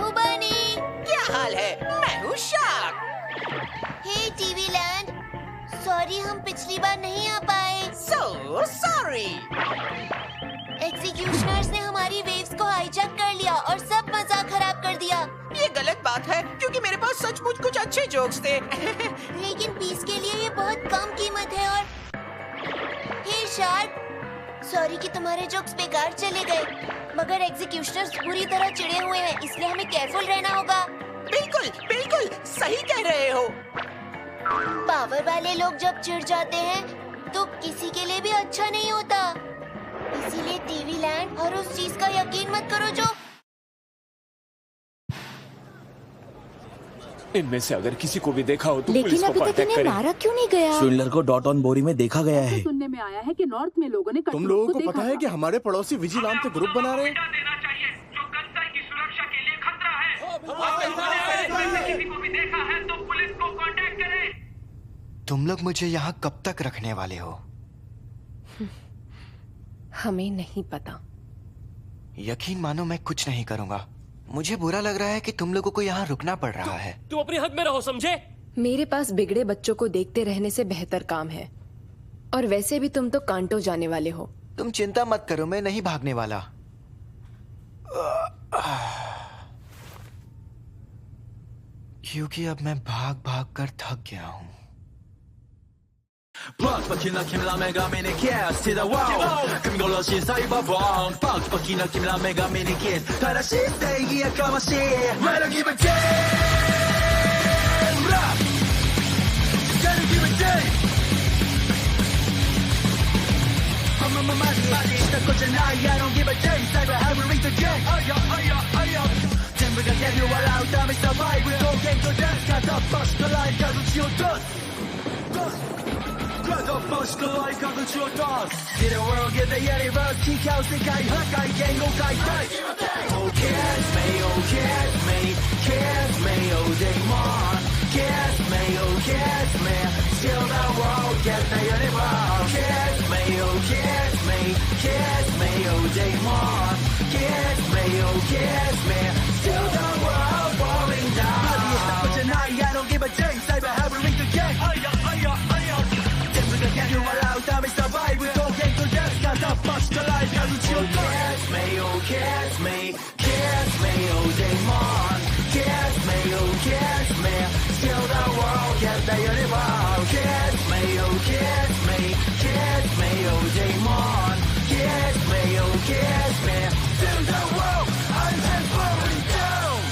हूँ बनी। क्या हाल है? मैं हूँ शार्क। हे टीवी लैंड, सॉरी हम पिछली बार नहीं आ पाए। So sorry। एग्जीक्यूशनर्स ने हमारी वेव्स को हाईजैक कर लिया और सब मजाक खराब कर दिया। ये गलत बात है क्योंकि मेरे पास सचमुच कुछ अच्छे जोक्स थे। लेकिन पीस के लिए ये बहुत कम कीमत है और हे शार्क, सॉरी कि तुम्हारे जोक्स बेकार चले गए, मगर एग्जीक्यूशनर्स पूरी तरह चिढ़े हुए हैं, इसलिए हमें केयरफुल रहना होगा। बिल्कुल बिल्कुल सही कह रहे हो। पावर वाले लोग जब चिढ़ जाते हैं तो किसी के लिए भी अच्छा नहीं होता। इसीलिए टीवी लैंड और उस चीज का यकीन मत करो जो इनमें से अगर किसी को भी देखा हो तो लेकिन पुलिस को अभी तक कांटेक्ट इन्हें करें। मारा क्यों नहीं गया? स्विंडलर को डॉट ऑन बोरी में देखा गया है। सुनने में आया है कि नॉर्थ में लोगों ने तुम लोगों को पता है कि हमारे पड़ोसी विजी नाम से ग्रुप बना रहे हैं? देना चाहिए जो कंसाई की सुरक्षा के लिए खतरा है। आपने किसी को भी देखा है तो पुलिस को कांटेक्ट करें। तुम लोग मुझे यहाँ कब तक रखने वाले हो? हमें नहीं पता। यकीन मानो मैं कुछ नहीं करूँगा। मुझे बुरा लग रहा है कि तुम लोगों को यहाँ रुकना पड़ रहा है। तुम अपनी हद में रहो, समझे? मेरे पास बिगड़े बच्चों को देखते रहने से बेहतर काम है, और वैसे भी तुम तो कांटो जाने वाले हो। तुम चिंता मत करो, मैं नहीं भागने वाला। क्योंकि अब मैं भाग भाग कर थक गया हूँ। 빡빡이나 김라메가 미니키스 to the wall 금골로신 사이버봉 빡빡이나 김라메가 미니키스 다시 세기야 까마시 Let her give a damn Rap Let her give a damn I'm on my money 시작하잖아 I don't give a damn Cyber have we reached the game 아야 전부가 get you all out 다음에 survive We don't get to dance 가다 버스 그 라인 가도 지워 Grab the first like of the true dogs. See the world get the universe. Kick out the guy, hot guy, gang, go guy, die. Oh, kiss me, oh, Damon. Kiss me, still the world get the universe. Kiss me, oh, Damon. Kiss me, still the world falling down. But tonight I don't give a damn. Cyber have we reached the game? Get you all out, I'm survive. We don't get to death, got the bust to life. How you chill? Kiss me, oh, Damon. Kiss me, still the world, get the universe. Kiss me, oh, Damon. Kiss me, still the world, I'm just falling down.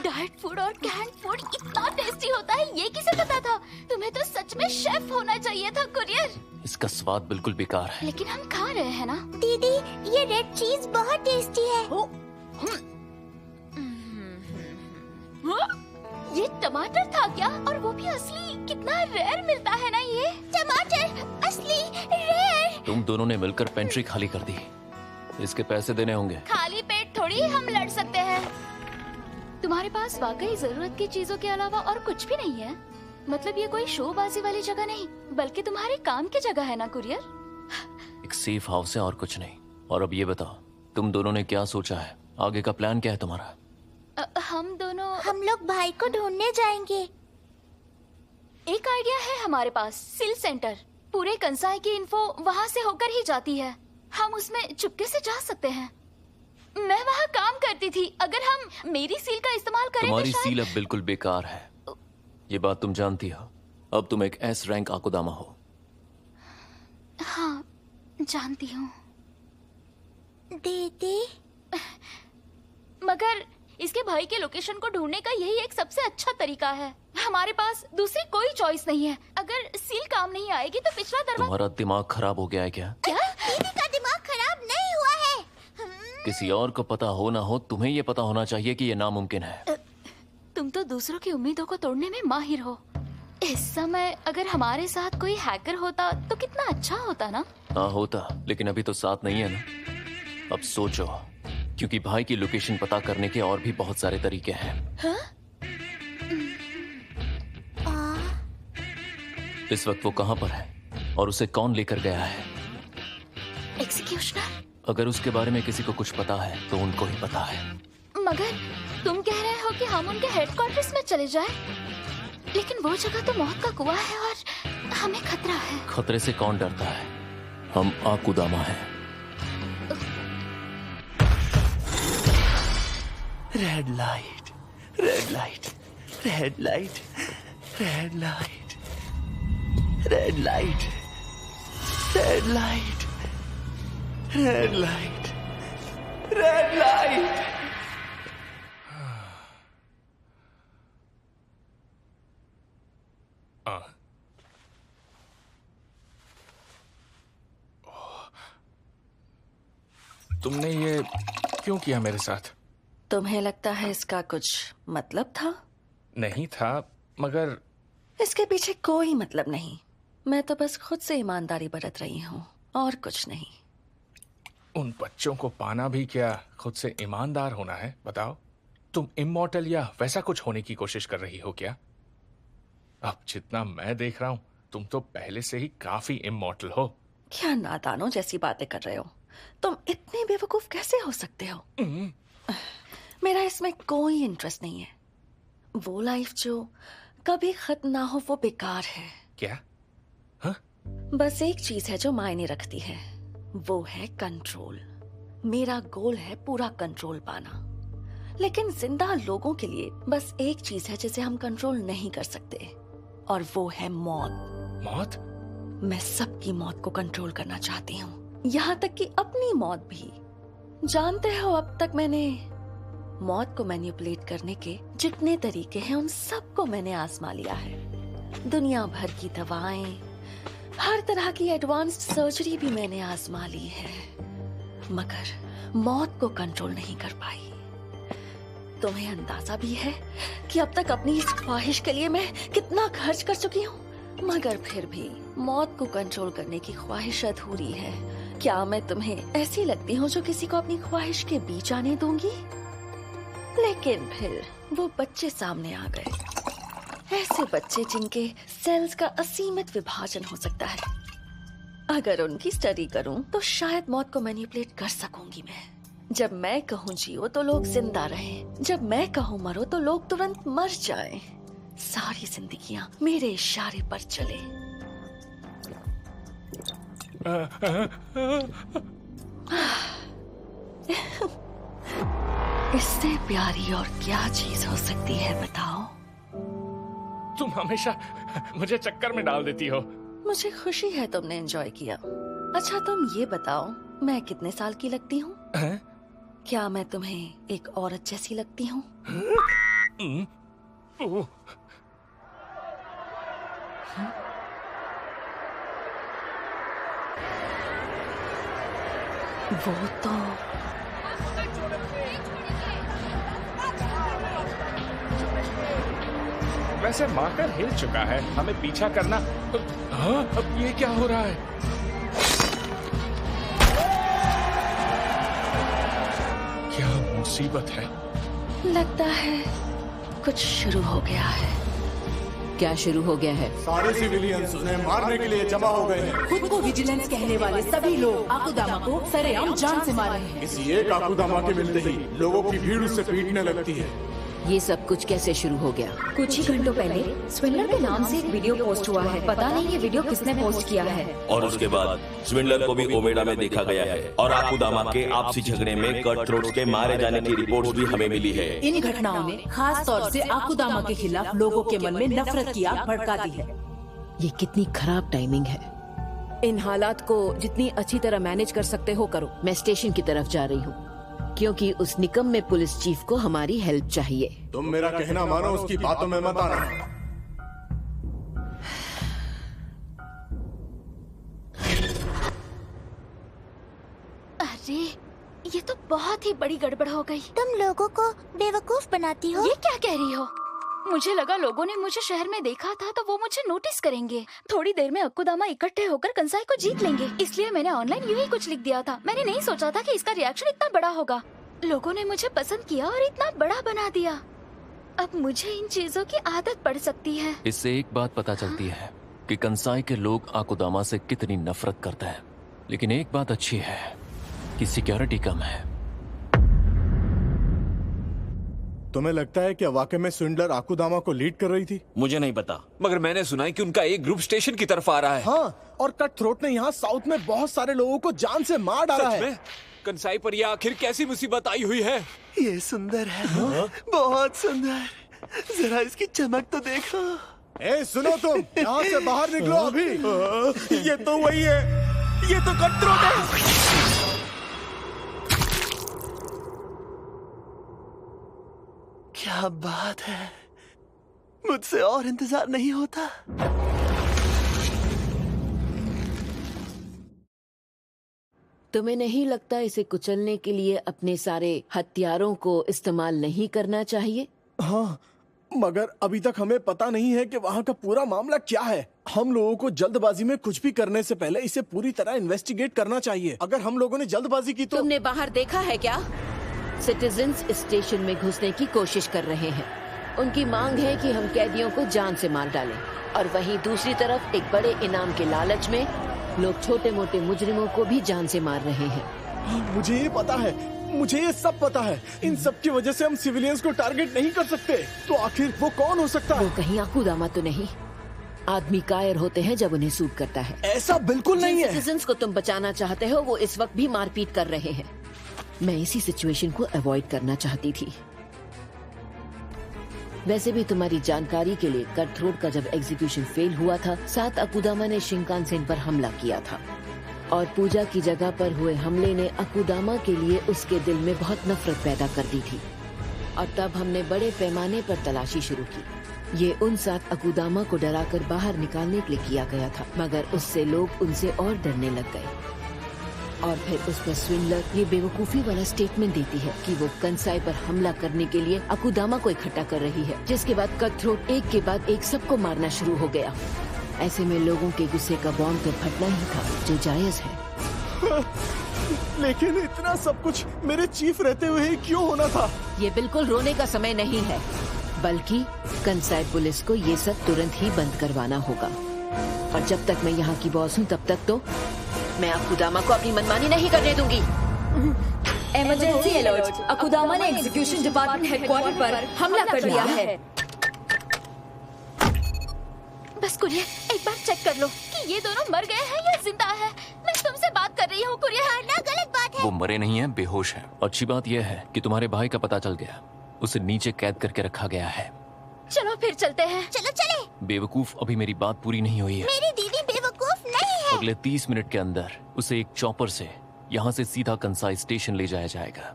Diet food और can food इतना tasty होता है, ये किसे पता था? तुम्हें तो सच में शेफ होना चाहिए था कुरियर। इसका स्वाद बिल्कुल बेकार है। लेकिन हम खा रहे हैं ना। दीदी, ये रेड चीज बहुत टेस्टी है। ये टमाटर था क्या? और वो भी असली? कितना रेयर मिलता है ना ये टमाटर, असली रेयर। तुम दोनों ने मिलकर पेंट्री खाली कर दी, इसके पैसे देने होंगे। खाली पेट थोड़ी हम लड़ सकते हैं। तुम्हारे पास वाकई जरूरत की चीजों के अलावा और कुछ भी नहीं है? मतलब ये कोई शोबाजी वाली जगह नहीं, बल्कि तुम्हारे काम की जगह है ना कुरियर? एक सेफ हाउस है और कुछ नहीं। और अब ये बताओ, तुम दोनों ने क्या सोचा है? आगे का प्लान क्या है तुम्हारा? हम लोग भाई को ढूंढने जाएंगे। एक आइडिया है हमारे पास, सिल सेंटर। पूरे कंसाई की इन्फो वहाँ से होकर ही जाती है। हम उसमें चुपके से जा सकते हैं। मैं वहाँ काम करती थी। अगर हम मेरी सील का इस्तेमाल करें तुम्हारी तो शायद... सील अब बिल्कुल बेकार है, ये बात तुम जानती हो। अब तुम एक एस रैंक आकुदामा हो। हाँ, जानती हूँ। दीदी, मगर इसके भाई के लोकेशन को ढूंढने का यही एक सबसे अच्छा तरिका है। हमारे पास दूसरी कोई चॉइस नहीं है। अगर सील काम नहीं आएगी तो पिछला दरवाजा... तुम्हारा दिमाग खराब हो गया है क्या? दीदी का दिमाग खराब नहीं हुआ है। किसी और को पता हो ना हो, तुम्हें ये पता होना चाहिए कि ये नामुमकिन है। तुम तो दूसरों की उम्मीदों को तोड़ने में माहिर हो। इस समय अगर हमारे साथ कोई हैकर होता तो कितना अच्छा होता ना? हाँ होता, लेकिन अभी तो साथ नहीं है ना। अब सोचो, क्योंकि भाई की लोकेशन पता करने के और भी बहुत सारे तरीके हैं। हाँ? इस वक्त वो कहाँ पर है और उसे कौन लेकर गया है? एग्जीक्यूशनर? अगर उसके बारे में किसी को कुछ पता है तो उनको ही पता है। मगर तुम कह रहे हो कि हम उनके हेडक्वार्टर्स में चले जाएं? लेकिन वो जगह तो मौत का कुआं है और हमें खतरा है। खतरे से कौन डरता है? हम आकुदामा हैं। Red light, red light, red light, red light, red light, red light, red light, red light. तुमने ये क्यों किया मेरे साथ? तुम्हें लगता है इसका कुछ मतलब था? नहीं था, मगर इसके पीछे कोई मतलब नहीं। मैं तो बस खुद से ईमानदारी बरत रही हूँ और कुछ नहीं। उन बच्चों को पाना भी क्या खुद से ईमानदार होना है? बताओ, तुम इमॉर्टल या वैसा कुछ होने की कोशिश कर रही हो क्या? अब जितना मैं देख रहा हूं, तुम तो पहले से ही काफी इमॉर्टल हो। क्या नादानों जैसी बातें कर रहे हो? तुम इतने बेवकूफ कैसे हो सकते हो? मेरा इसमें कोई इंटरेस्ट नहीं है। वो लाइफ जो कभी खत्म ना हो वो बेकार है। क्या? बस एक चीज है जो मायने रखती है, वो है कंट्रोल। मेरा गोल है पूरा कंट्रोल पाना। लेकिन जिंदा लोगों के लिए बस एक चीज है जिसे हम कंट्रोल नहीं कर सकते, और वो है मौत। मौत? मैं सबकी मौत को कंट्रोल करना चाहती हूँ, यहाँ तक कि अपनी मौत भी। जानते हो, अब तक मैंने मौत को मैनिपुलेट करने के जितने तरीके हैं उन सबको मैंने आजमा लिया है। दुनिया भर की दवाएं, हर तरह की एडवांस्ड सर्जरी भी मैंने आजमा ली है, मगर मौत को कंट्रोल नहीं कर पाई। तुम्हें अंदाजा भी है कि अब तक अपनी इस ख्वाहिश के लिए मैं कितना खर्च कर चुकी हूँ, मगर फिर भी मौत को कंट्रोल करने की ख्वाहिश अधूरी है। क्या मैं तुम्हें ऐसी लगती हूँ जो किसी को अपनी ख्वाहिश के बीच आने दूंगी? लेकिन फिर वो बच्चे सामने आ गए, ऐसे बच्चे जिनके सेल्स का असीमित विभाजन हो सकता है। अगर उनकी स्टडी करूं तो शायद मौत को मैनिपुलेट कर सकूंगी मैं। जब मैं कहूँ जियो तो लोग जिंदा रहें, जब मैं कहूँ मरो तो लोग तुरंत मर जाएं। सारी जिंदगियां मेरे इशारे पर चले। इससे प्यारी और क्या चीज हो सकती है बताओ? तुम हमेशा मुझे चक्कर में डाल देती हो। मुझे खुशी है तुमने एंजॉय किया। अच्छा तुम ये बताओ, मैं कितने साल की लगती हूँ? क्या मैं तुम्हें एक औरत जैसी लगती हूँ? वो तो वैसे मार्कर हिल चुका है, हमें पीछा करना। हाँ, अब ये क्या हो रहा है? क्या मुसीबत है? लगता है कुछ शुरू हो गया है। क्या शुरू हो गया है? सारे सिविलियंस उन्हें मारने के लिए जमा हो गए हैं। खुद को विजिलेंस कहने वाले सभी लोग आकुदामा को सरेआम जान से मार रहे हैं। किसी एक आकुदामा के मिलते ही लोगों की भीड़ उससे पीटने लगती है। ये सब कुछ कैसे शुरू हो गया? कुछ ही घंटों पहले स्विंडलर के नाम से एक वीडियो पोस्ट हुआ है। पता नहीं ये वीडियो किसने पोस्ट किया है। और उसके बाद स्विंडलर को भी ओमेडा में देखा गया है और आकुदामा के आपसी झगड़े में कट थ्रोट्स के मारे जाने की रिपोर्ट्स भी हमें मिली है। इन घटनाओं ने खास तौर से आकुदामा के खिलाफ लोगों के मन में नफरत की आग भड़का दी है। ये कितनी खराब टाइमिंग है। इन हालात को जितनी अच्छी तरह मैनेज कर सकते हो करो। मैं स्टेशन की तरफ जा रही हूँ क्योंकि उस निकम में पुलिस चीफ को हमारी हेल्प चाहिए। तुम मेरा कहना मानो, उसकी बातों में मत आना। अरे ये तो बहुत ही बड़ी गड़बड़ हो गई। तुम लोगों को बेवकूफ बनाती हो। ये क्या कह रही हो? मुझे लगा लोगों ने मुझे शहर में देखा था तो वो मुझे नोटिस करेंगे। थोड़ी देर में आकुदामा इकट्ठे होकर कंसाई को जीत लेंगे, इसलिए मैंने ऑनलाइन यूं ही कुछ लिख दिया था। मैंने नहीं सोचा था कि इसका रिएक्शन इतना बड़ा होगा। लोगों ने मुझे पसंद किया और इतना बड़ा बना दिया। अब मुझे इन चीजों की आदत पड़ सकती है। इससे एक बात पता चलती है, कि कंसाई के लोग आकुदामा से कितनी नफरत करते हैं, लेकिन एक बात अच्छी है कि सिक्योरिटी कम है। तुम्हें लगता है कि वाकई में स्विंडलर आकुदामा को लीड कर रही थी? मुझे नहीं पता, मगर मैंने सुना है कि उनका एक ग्रुप स्टेशन की तरफ आ रहा है। हाँ, और कट थ्रोट ने यहाँ साउथ में बहुत सारे लोगों को जान से मार डाला है। में? कंसाई पर यह आखिर कैसी मुसीबत आई हुई है? ये सुंदर है, बहुत सुंदर। जरा इसकी चमक तो देखो। ए सुनो तुम, यहाँ से बाहर निकलो अभी। ये तो वही है, ये तो कट थ्रोट है। क्या बात है, मुझसे और इंतजार नहीं होता। तुम्हें नहीं लगता इसे कुचलने के लिए अपने सारे हथियारों को इस्तेमाल नहीं करना चाहिए? हाँ, मगर अभी तक हमें पता नहीं है कि वहाँ का पूरा मामला क्या है। हम लोगों को जल्दबाजी में कुछ भी करने से पहले इसे पूरी तरह इन्वेस्टिगेट करना चाहिए। अगर हम लोगों ने जल्दबाजी की तो। तुमने बाहर देखा है क्या? सिटीजन्स स्टेशन में घुसने की कोशिश कर रहे हैं। उनकी मांग है कि हम कैदियों को जान से मार डालें, और वहीं दूसरी तरफ एक बड़े इनाम के लालच में लोग छोटे मोटे मुजरिमों को भी जान से मार रहे हैं। मुझे ये पता है, मुझे ये सब पता है। इन सब की वजह से हम सिविलियंस को टारगेट नहीं कर सकते। तो आखिर वो कौन हो सकता है? वो कहीं आकुदामा तो नहीं? आदमी कायर होते हैं जब उन्हें सूट करता है। ऐसा बिल्कुल नहीं है। सिटीजन्स को तुम बचाना चाहते हो, वो इस वक्त भी मारपीट कर रहे हैं। मैं इसी सिचुएशन को अवॉइड करना चाहती थी। वैसे भी तुम्हारी जानकारी के लिए, कट थ्रोट का जब एग्जीक्यूशन फेल हुआ था, 7 आकुदामा ने शिंकानसेन पर हमला किया था, और पूजा की जगह पर हुए हमले ने आकुदामा के लिए उसके दिल में बहुत नफरत पैदा कर दी थी। और तब हमने बड़े पैमाने पर तलाशी शुरू की। ये उन 7 आकुदामा को डराकर बाहर निकालने के लिए किया गया था, मगर उससे लोग उनसे और डरने लग गए। और फिर उसमें स्विंडलर ये बेवकूफी वाला स्टेटमेंट देती है कि वो कंसाई पर हमला करने के लिए आकुदामा को इकट्ठा कर रही है, जिसके बाद कट थ्रोट एक के बाद एक सबको मारना शुरू हो गया। ऐसे में लोगों के गुस्से का बॉम्ब तो फटना ही था, जो जायज है। लेकिन इतना सब कुछ मेरे चीफ रहते हुए ही क्यों होना था? ये बिल्कुल रोने का समय नहीं है, बल्कि कंसाई पुलिस को ये सब तुरंत ही बंद करवाना होगा। और जब तक मैं यहाँ की बॉस हूँ, तब तक तो मैं आकुदामा को अपनी मनमानी नहीं करने दूंगी। Emergency alert! आकुदामा ने एग्जीक्यूशन डिपार्टमेंट हेडक्वार्टर पर हमला कर दिया है। बस कुरियर, एक बार चेक कर लो कि ये दोनों मर गए हैं या जिंदा है। मैं तुमसे बात कर रही हूँ कुरियर। ना, गलत बात है। वो मरे नहीं हैं, बेहोश हैं। अच्छी बात यह है कि तुम्हारे भाई का पता चल गया, उसे नीचे कैद करके रखा गया है। चलो फिर चलते हैं। चलो चले। बेवकूफ, अभी मेरी बात पूरी नहीं हुई है। मेरी दीदी बेवकूफ नहीं है। अगले 30 मिनट के अंदर उसे एक चॉपर से यहाँ से सीधा कंसाई स्टेशन ले जाया जाएगा।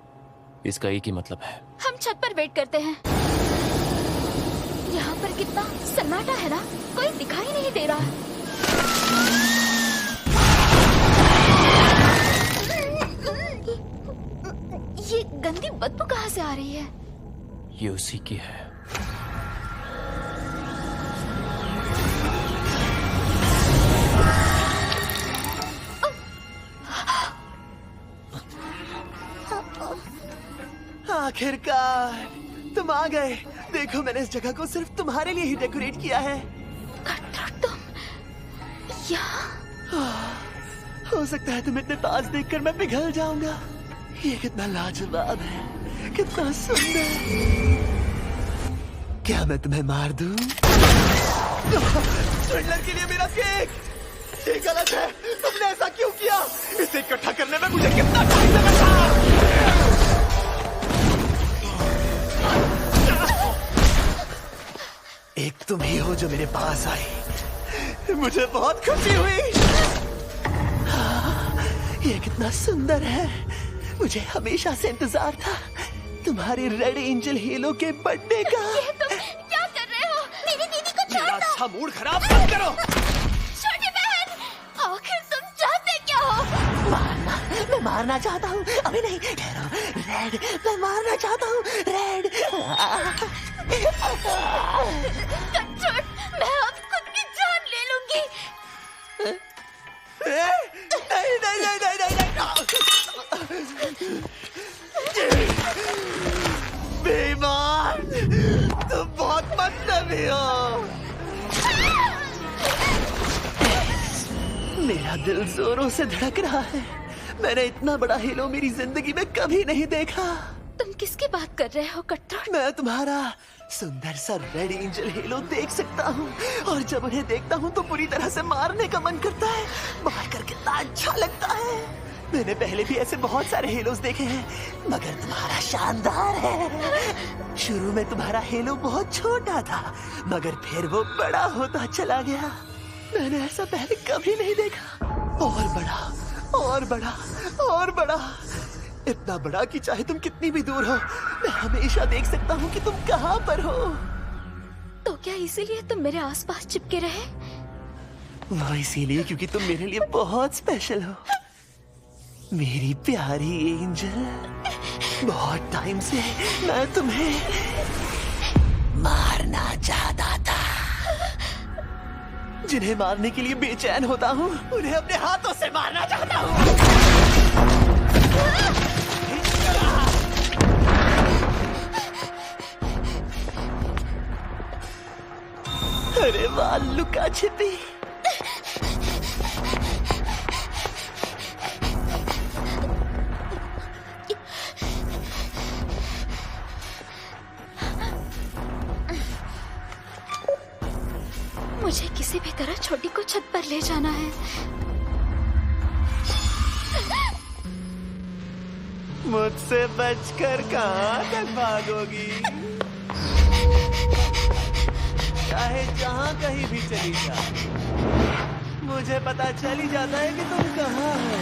इसका एक ही मतलब है। हम छत पर वेट करते हैं। यहाँ पर कितना सन्नाटा है ना, कोई दिखाई नहीं दे रहा। ये गंदी बदबू कहाँ से आ रही है? ये उसी की है। आखिरकार तुम आ गए। देखो, मैंने इस जगह को सिर्फ तुम्हारे लिए ही डेकोरेट किया है। तुम यहाँ? हो सकता है तुम इतने पास देखकर मैं पिघल जाऊंगा। ये कितना लाजवाब है, कितना सुंदर। क्या मैं तुम्हें मार दूं? स्विंडलर के लिए मेरा केक! ये गलत है। तुमने ऐसा क्यों किया? इसे इकट्ठा करने में मुझे कितना टाइम लगा था। एक तुम ही हो जो मेरे पास आई। मुझे बहुत खुशी हुई। ये कितना सुंदर है। मुझे हमेशा से इंतजार था तुम्हारी रेड एंजल हीलो के बर्थडे का। ये तुम क्या कर रहे हो? मेरी दीदी को छोड़ दो। अच्छा मूड खराब मत करो। छोटी बहन, आखिर तुम चाहते क्या हो? मारना? मैं मारना चाहता हूँ। अभी नहीं, ठहरो। रेड, मैं मारना चाहता हूँ। रेड। छोड़, मैं अब खुद की जान ले लूंगी। नहीं नहीं नहीं नहीं नहीं बेईमान, तुम बहुत मतलबी हो। मेरा दिल जोरों से धड़क रहा है। मैंने इतना बड़ा हेलो मेरी जिंदगी में कभी नहीं देखा। तुम किसकी बात कर रहे हो कटरोट? मैं तुम्हारा सुंदर सा रेड एंजल हेलो देख सकता हूँ, और जब उन्हें देखता हूँ तो पूरी तरह से मारने का मन करता है। मार कर कितना अच्छा लगता है। मैंने पहले भी ऐसे बहुत सारे हेलोस देखे हैं, मगर तुम्हारा शानदार है। शुरू में तुम्हारा हेलो बहुत छोटा था, मगर फिर वो बड़ा होता चला गया। मैंने ऐसा पहले कभी नहीं देखा। और बड़ा, और बड़ा, और बड़ा, इतना बड़ा कि चाहे तुम कितनी भी दूर हो, मैं हमेशा देख सकता हूँ कि तुम कहाँ पर हो। तो क्या इसीलिए तुम मेरे आसपास चिपके रहे? वो इसीलिए क्योंकि तुम मेरे लिए बहुत स्पेशल हो, मेरी प्यारी एंजल। बहुत टाइम से मैं तुम्हें मारना चाहता था। जिन्हें मारने के लिए बेचैन होता हूँ, उन्हें अपने हाथों से मारना चाहता हूँ। अरे वाह, लुका छिपी। मुझे किसी भी तरह छोटी को छत पर ले जाना है। मुझसे बचकर कहाँ तक भागोगी? चाहे जहाँ कहीं भी चली जा, मुझे पता चल ही जाता है कि तुम कहाँ हो।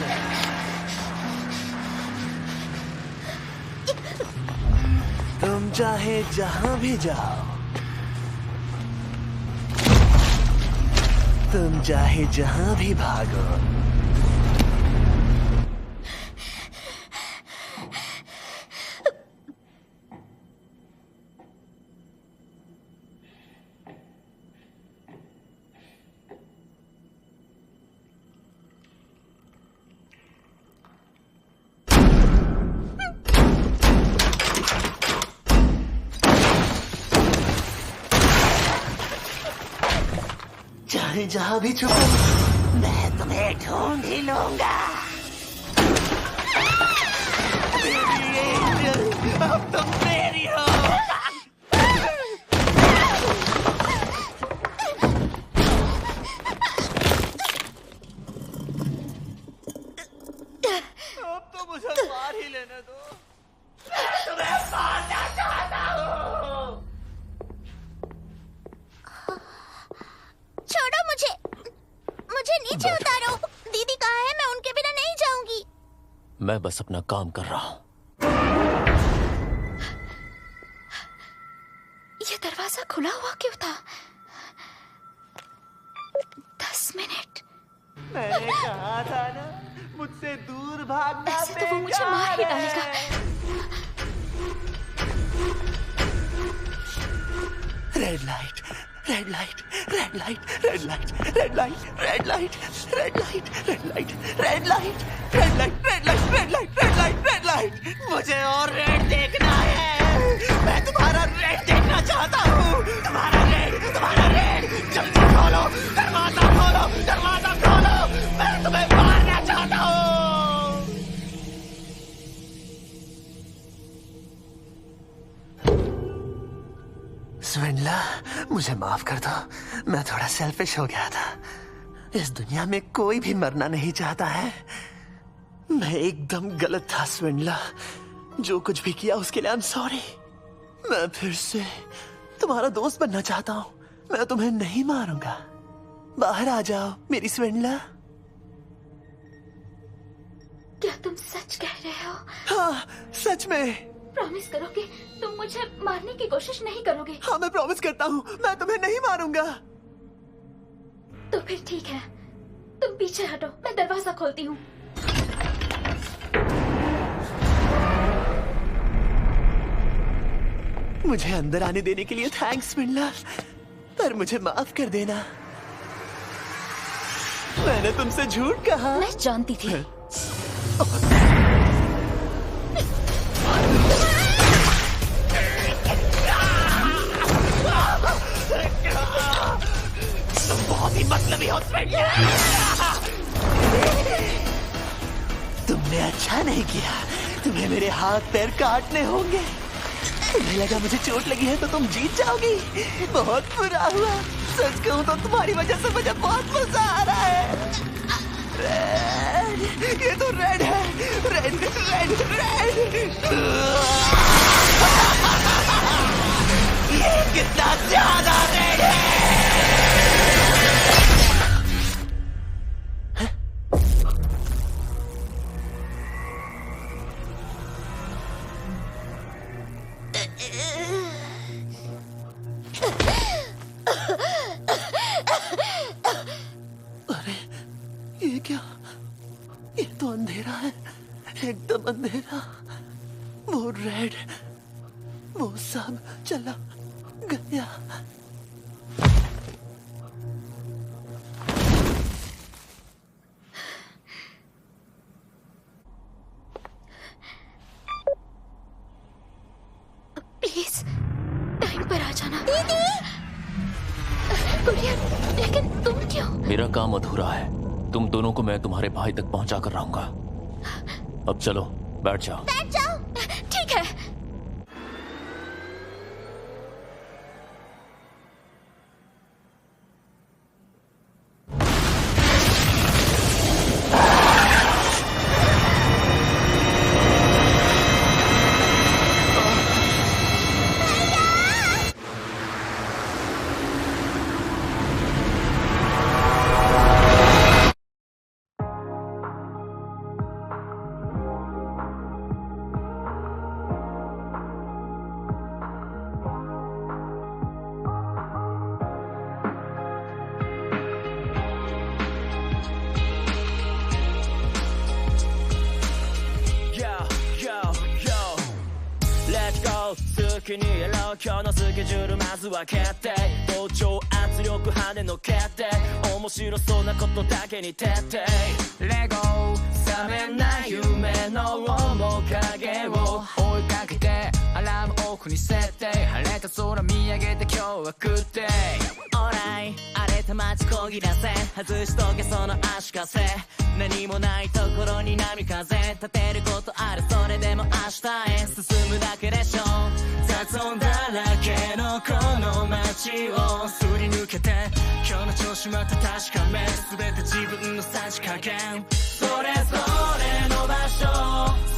तुम चाहे जहाँ भी जाओ, तुम चाहे जहाँ भी भागो, चाहे जहाँ भी छुपो, मैं तुम्हें ढूंढ ही लूंगा। मेरी एंजल, अब तुम मेरी हो। अब तो मुझे मार ही लेने दो। मैं तुम्हें मारना चाहता हूँ। छोड़ो मुझे, मुझे नीचे उतारो। दीदी कहाँ है? मैं उनके बिना नहीं जाऊंगी। मैं बस अपना काम कर रहा हूँ। ये दरवाजा खुला हुआ क्यों था? 10 मिनट। मैंने कहा था ना, मुझसे दूर भागना। ऐसे तो वो मुझे मार ही डालेगा। Red light, red light, red light, red light, red light, red light, red light, red light, red light, red light, red light, red light, red light, red light. मुझे और रेड देखना है। मैं तुम्हारा रेड देखना चाहता हूँ। तुम्हारा रेड, तुम्हारा रेड। जल्दी खोलो दरवाजा, खोलो दरवाजा, खोलो। मैं तुम्हें मारना चाहता हूँ। स्वेंडला, मुझे माफ कर दो। मैं थोड़ा सेल्फिश हो गया था। इस दुनिया में कोई भी मरना नहीं चाहता है। मैं एकदम गलत था स्वेंडला। जो कुछ भी किया उसके लिए आई एम सॉरी। मैं फिर से तुम्हारा दोस्त बनना चाहता हूँ। मैं तुम्हें नहीं मारूंगा। बाहर आ जाओ मेरी स्वेंडला। क्या तुम सच कह रहे हो? हाँ, सच में। प्रॉमिस करो कि तुम मुझे मारने की कोशिश नहीं करोगे? हाँ, मैं प्रॉमिस करता हूँ, मैं तुम्हें नहीं मारूंगा। तो फिर ठीक है, तुम पीछे हटो, मैं दरवाजा खोलती हूँ। मुझे अंदर आने देने के लिए थैंक्स मिल्ला, पर मुझे माफ कर देना। मैंने तुमसे झूठ कहा। मैं जानती थी। तुम बहुत ही मतलबी हो। किया। तुम्हें मेरे हाथ पैर काटने होंगे। तुम्हें लगा मुझे चोट लगी है तो तुम जीत जाओगी। बहुत बुरा हुआ। सच कहूं तो तुम्हारी वजह से मुझे बहुत मजा आ रहा है। रेड, ये तो रेड है। Red red red. ये कितना ज्यादा रेड है। अरे ये क्या? ये तो अंधेरा है, एकदम अंधेरा। वो रेड, वो सब चला गया। प्लीज टाइम पर आ जाना। दीदी! कुरियर, लेकिन तुम क्यों? मेरा काम अधूरा है। तुम दोनों को मैं तुम्हारे भाई तक पहुंचा कर रहूंगा। अब चलो बैठ जाओ। बैठ जाओ। ठीक है।好きにやろう今日のスケジュールまずは決定同調圧力跳ねの決定面白そうなことだけに徹底レゴ覚めない夢の面影を追いかけてアラームオフに設定晴れた空見上げて今日はグッデイオーライ荒れた街こぎ出せ外しとけその足かせ何もないところに波風立てることあるそれでも明日へ進むだけでしょ雑音だらけのこの街をすり抜けて今日の調子また確かめ全て自分のさじ加減それぞれの場所